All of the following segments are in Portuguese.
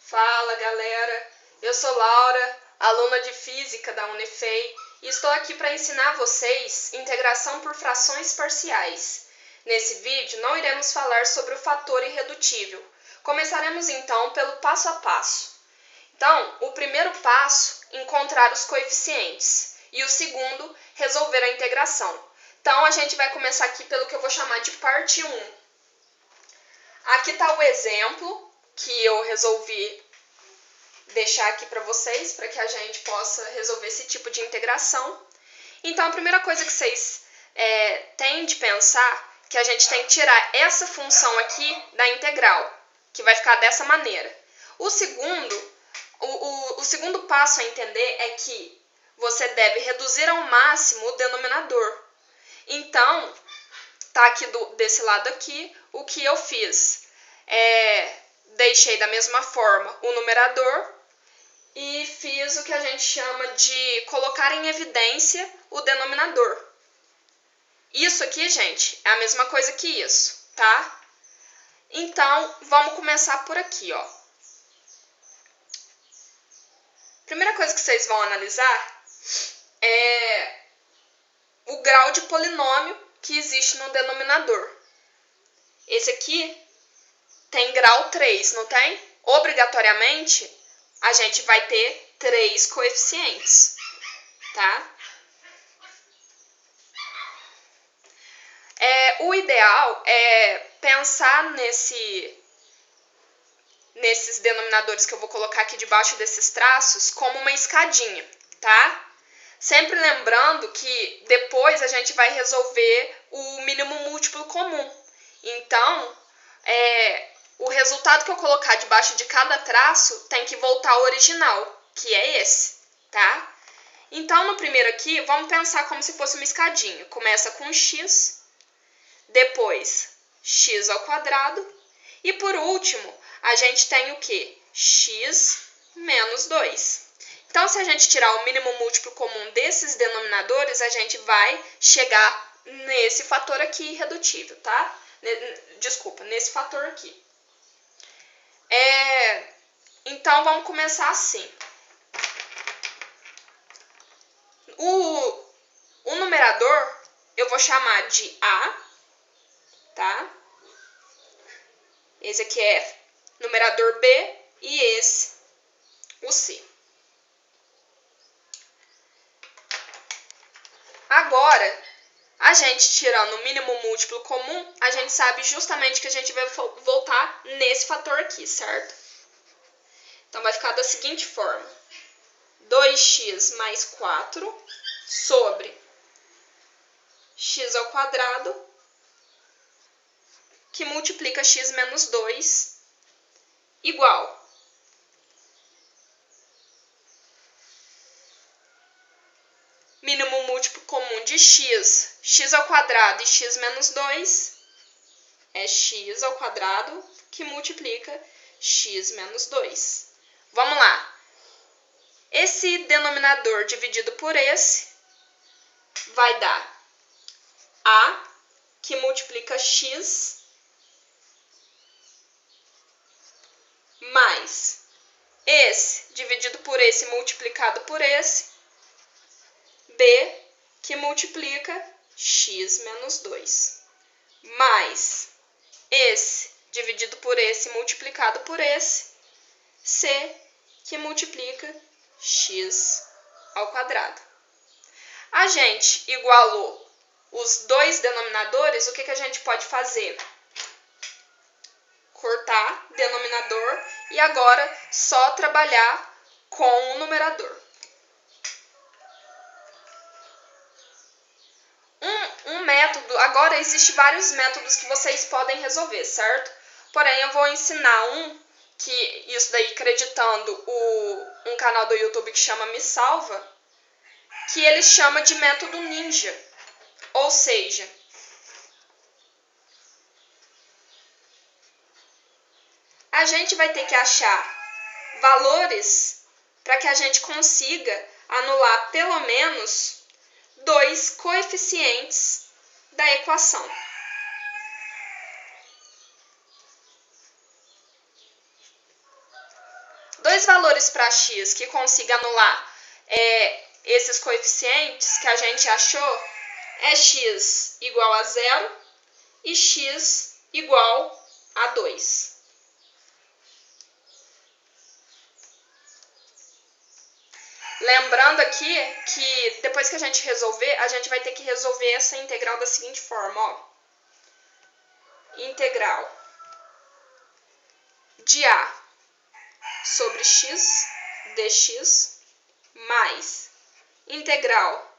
Fala galera, eu sou Laura, aluna de Física da Unifei e estou aqui para ensinar vocês integração por frações parciais. Nesse vídeo não iremos falar sobre o fator irredutível, começaremos então pelo passo a passo. Então, o primeiro passo, encontrar os coeficientes e o segundo, resolver a integração. Então a gente vai começar aqui pelo que eu vou chamar de parte 1. Aqui está o exemplo que eu resolvi deixar aqui para vocês, para que a gente possa resolver esse tipo de integração. Então, a primeira coisa que vocês têm de pensar que a gente tem que tirar essa função aqui da integral, que vai ficar dessa maneira. O segundo passo a entender é que você deve reduzir ao máximo o denominador. Então, tá aqui desse lado aqui, o que eu fiz? Deixei da mesma forma o numerador e fiz o que a gente chama de colocar em evidência o denominador. Isso aqui, gente, é a mesma coisa que isso, tá? Então, vamos começar por aqui, ó. Primeira coisa que vocês vão analisar é o grau de polinômio que existe no denominador. Esse aqui tem grau 3, não tem? Obrigatoriamente, a gente vai ter 3 coeficientes, tá? O ideal é pensar nesses denominadores que eu vou colocar aqui debaixo desses traços como uma escadinha, tá? Sempre lembrando que depois a gente vai resolver o mínimo múltiplo comum. Então, o resultado que eu colocar debaixo de cada traço tem que voltar ao original, que é esse, tá? Então, no primeiro aqui, vamos pensar como se fosse uma escadinha. Começa com x, depois x ao quadrado, e por último, a gente tem o quê? X menos 2. Então, se a gente tirar o mínimo múltiplo comum desses denominadores, a gente vai chegar nesse fator aqui irredutível, tá? Desculpa, nesse fator aqui. Então, vamos começar assim. O numerador eu vou chamar de A, tá? Esse aqui é numerador B e esse o C. Agora, a gente tirando o mínimo múltiplo comum, a gente sabe justamente que a gente vai voltar nesse fator aqui, certo? Então, vai ficar da seguinte forma. 2x mais 4 sobre x ao quadrado, que multiplica x menos 2, igual mínimo múltiplo comum de x, x ao quadrado e x menos 2, é x ao quadrado, que multiplica x menos 2. Vamos lá. Esse denominador dividido por esse vai dar A, que multiplica x, mais esse dividido por esse multiplicado por esse, B, que multiplica x menos 2, mais esse dividido por esse multiplicado por esse, C, que multiplica x ao quadrado. A gente igualou os dois denominadores, o que a gente pode fazer? Cortar denominador e agora só trabalhar com o numerador. Um método, agora existem vários métodos que vocês podem resolver, certo? Porém, eu vou ensinar que isso daí acreditando um canal do YouTube que chama Me Salva, que ele chama de método ninja. Ou seja, a gente vai ter que achar valores para que a gente consiga anular pelo menos 2 coeficientes da equação. dois valores para x que consiga anular esses coeficientes que a gente achou é x igual a 0 e x igual a 2. Lembrando aqui que depois que a gente resolver, a gente vai ter que resolver essa integral da seguinte forma, ó. Integral de A sobre x dx mais integral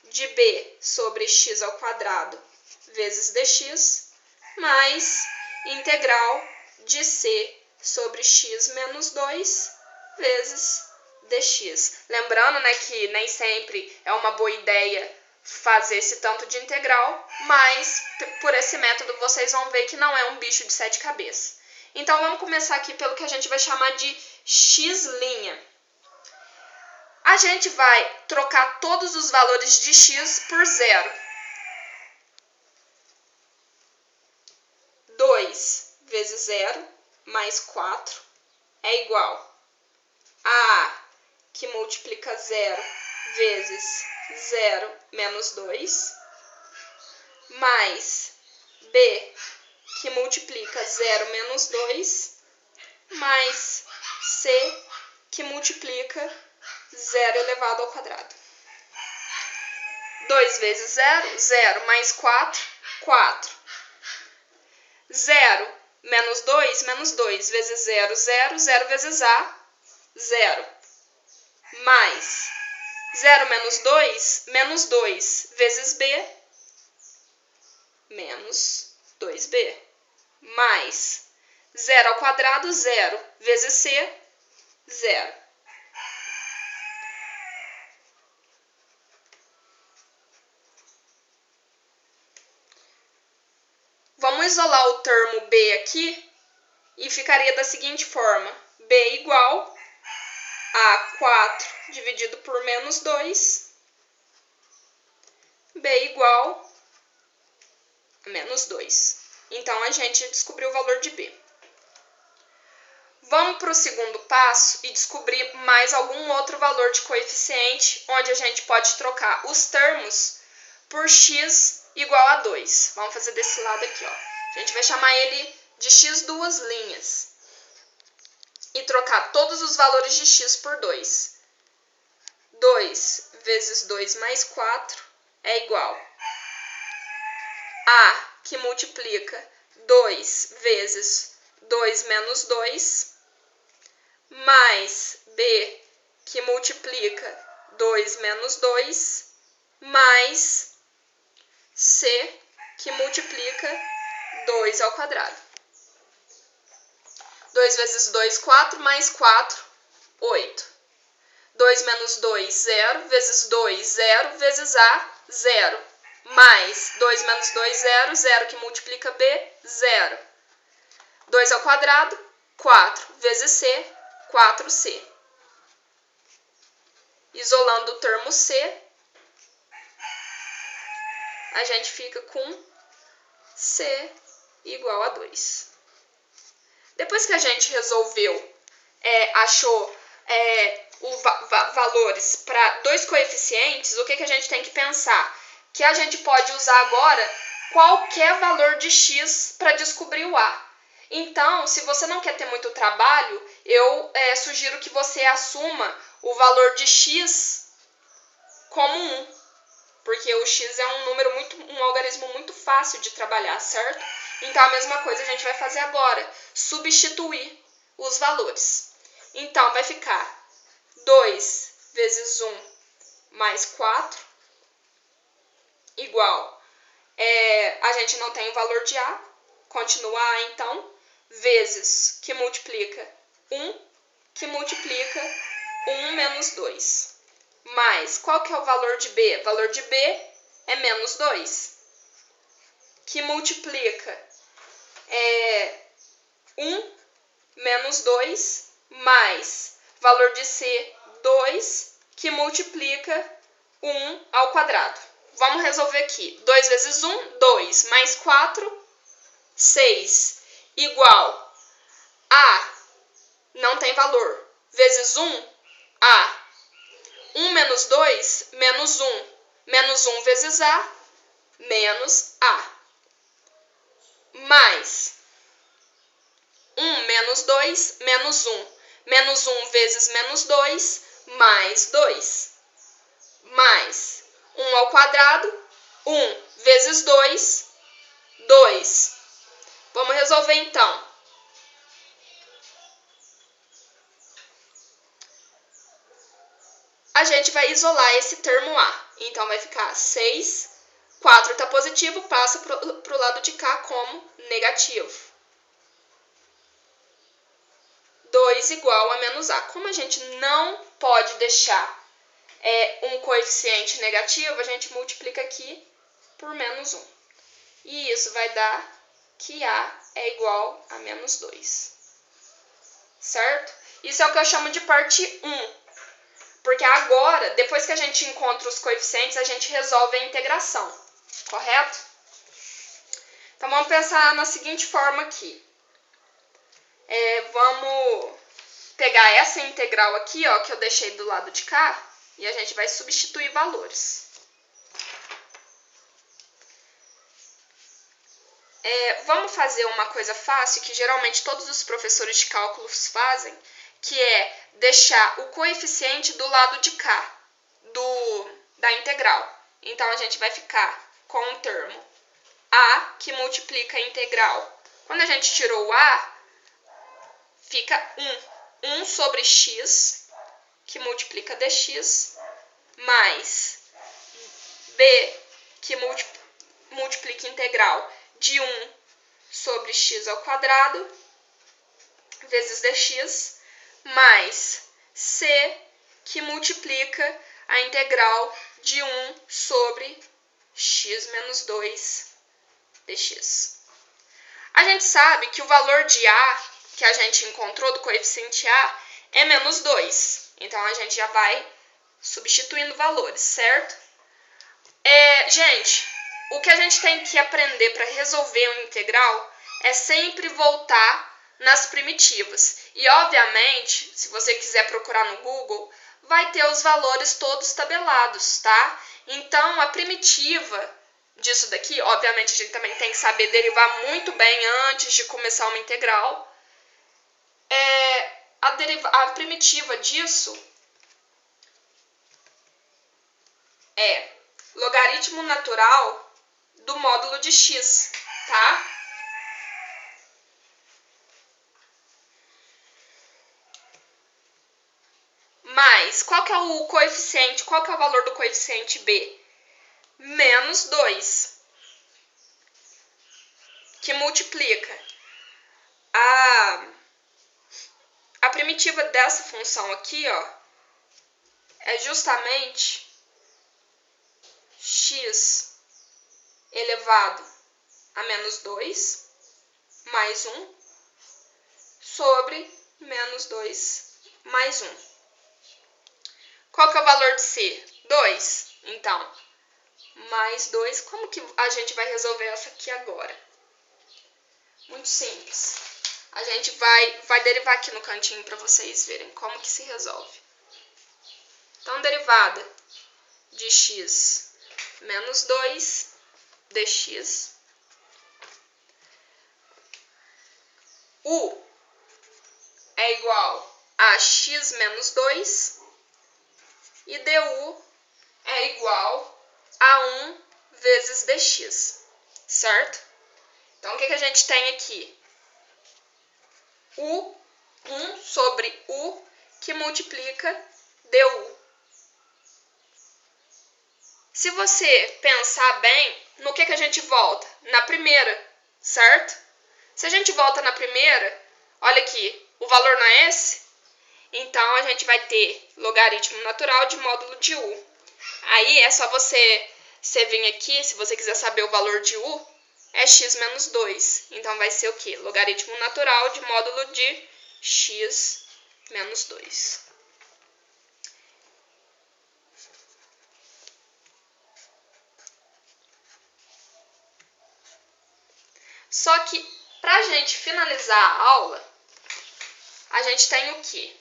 de B sobre x ao quadrado vezes dx mais integral de C sobre x menos 2 vezes dx. Lembrando, né, que nem sempre é uma boa ideia fazer esse tanto de integral, mas por esse método vocês vão ver que não é um bicho de 7 cabeças. Então vamos começar aqui pelo que a gente vai chamar de x'. A gente vai trocar todos os valores de x por 0. 2 vezes 0 mais 4 é igual a A, que multiplica 0 vezes 0 menos 2, mais B, que multiplica 0 menos 2, mais C, que multiplica 0 elevado ao quadrado. 2 vezes 0, 0 mais 4, 4. 0 menos 2, menos 2 vezes 0, 0, 0 vezes A, 0. Mais 0 menos 2, menos 2 vezes B, menos 2B. Mais 0 ao quadrado, 0 vezes C, 0. Vamos isolar o termo B aqui e ficaria da seguinte forma. B igual a 4 dividido por menos 2. B igual a menos 2. Então, a gente descobriu o valor de B. Vamos para o segundo passo e descobrir mais algum outro valor de coeficiente, onde a gente pode trocar os termos por x igual a 2. Vamos fazer desse lado aqui, ó. A gente vai chamar ele de x duas linhas. E trocar todos os valores de x por 2. 2 vezes 2 mais 4 é igual a, que multiplica 2 vezes 2 menos 2, mais b, que multiplica 2 menos 2, mais c, que multiplica 2 ao quadrado. 2 vezes 2, 4, mais 4, 8. 2 menos 2, 0, vezes 2, 0, vezes A, 0. Mais 2 menos 2, 0, 0 que multiplica B, 0. 2 ao quadrado, 4, vezes C, 4C. Isolando o termo C, a gente fica com C igual a 2. Depois que a gente resolveu, achou valores para dois coeficientes, o que a gente tem que pensar? Que a gente pode usar agora qualquer valor de x para descobrir o A. Então, se você não quer ter muito trabalho, eu sugiro que você assuma o valor de x como 1. Porque o x é um algarismo muito fácil de trabalhar, certo? Então, a mesma coisa a gente vai fazer agora. Substituir os valores. Então, vai ficar 2 vezes 1 mais 4 igual. A gente não tem o valor de A. Continua A, então. Vezes, que multiplica 1, que multiplica 1 menos 2. Mais, qual que é o valor de B? O valor de B é menos 2. Que multiplica 1 menos 2, mais valor de C, 2, que multiplica 1 ao quadrado. Vamos resolver aqui. 2 vezes 1, 2, mais 4, 6, igual a, não tem valor, vezes 1, A. 1 menos 2, menos 1. Menos 1 vezes A, menos A. Mais 1 menos 2, menos 1. Menos 1 vezes menos 2, mais 2. Mais 1 ao quadrado, 1 vezes 2, 2. Vamos resolver então. A gente vai isolar esse termo A. Então, vai ficar 6, 4 está positivo, passa para o lado de cá como negativo. 2 igual a menos A. Como a gente não pode deixar um coeficiente negativo, a gente multiplica aqui por menos 1. E isso vai dar que A é igual a menos 2. Certo? Isso é o que eu chamo de parte 1. Porque agora, depois que a gente encontra os coeficientes, a gente resolve a integração. Correto? Então, vamos pensar na seguinte forma aqui. Vamos pegar essa integral aqui, ó, que eu deixei do lado de cá, e a gente vai substituir valores. Vamos fazer uma coisa fácil, que geralmente todos os professores de cálculos fazem, que é deixar o coeficiente do lado de cá da integral. Então, a gente vai ficar com o termo A, que multiplica a integral. Quando a gente tirou o A, fica 1. 1 sobre x, que multiplica dx, mais B, que multiplica a integral de 1 sobre x ao quadrado, vezes dx, mais C, que multiplica a integral de 1 sobre x menos 2 dx. A gente sabe que o valor de A, que a gente encontrou do coeficiente A, é menos 2. Então, a gente já vai substituindo valores, certo? Gente, o que a gente tem que aprender para resolver um integral é sempre voltar nas primitivas. E, obviamente, se você quiser procurar no Google, vai ter os valores todos tabelados, tá? Então, a primitiva disso daqui, obviamente, a gente também tem que saber derivar muito bem antes de começar uma integral. A primitiva disso é logaritmo natural do módulo de x, tá? Mas, qual que é o coeficiente? Qual que é o valor do coeficiente b? Menos 2, que multiplica a primitiva dessa função aqui, ó, é justamente x elevado a menos 2 mais 1 sobre menos 2 mais 1. Qual que é o valor de C? 2. Então, mais 2. Como que a gente vai resolver essa aqui agora? Muito simples. A gente vai derivar aqui no cantinho para vocês verem como que se resolve. Então, derivada de x menos 2 dx. U é igual a x menos 2 e du é igual a 1 vezes dx, certo? Então, o que a gente tem aqui? U, 1 sobre U, que multiplica du. Se você pensar bem, no que a gente volta? Na primeira, certo? Se a gente volta na primeira, olha aqui, o valor não é esse? Então, a gente vai ter logaritmo natural de módulo de U. Aí, é só você vir aqui, se você quiser saber o valor de U, é x menos 2. Então, vai ser o quê? Logaritmo natural de módulo de x menos 2. Só que, para a gente finalizar a aula, a gente tem o quê?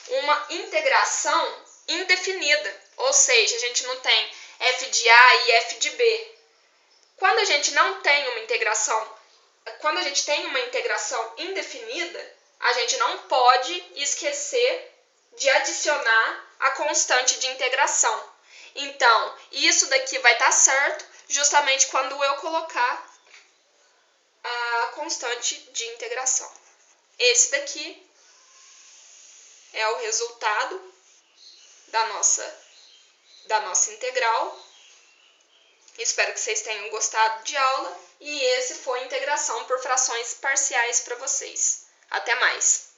uma integração indefinida, ou seja, a gente não tem f de A e f de B. Quando a gente tem uma integração indefinida, a gente não pode esquecer de adicionar a constante de integração. Então, isso daqui vai estar certo justamente quando eu colocar a constante de integração. Esse daqui é o resultado da nossa integral. Espero que vocês tenham gostado de aula e esse foi a integração por frações parciais para vocês. Até mais!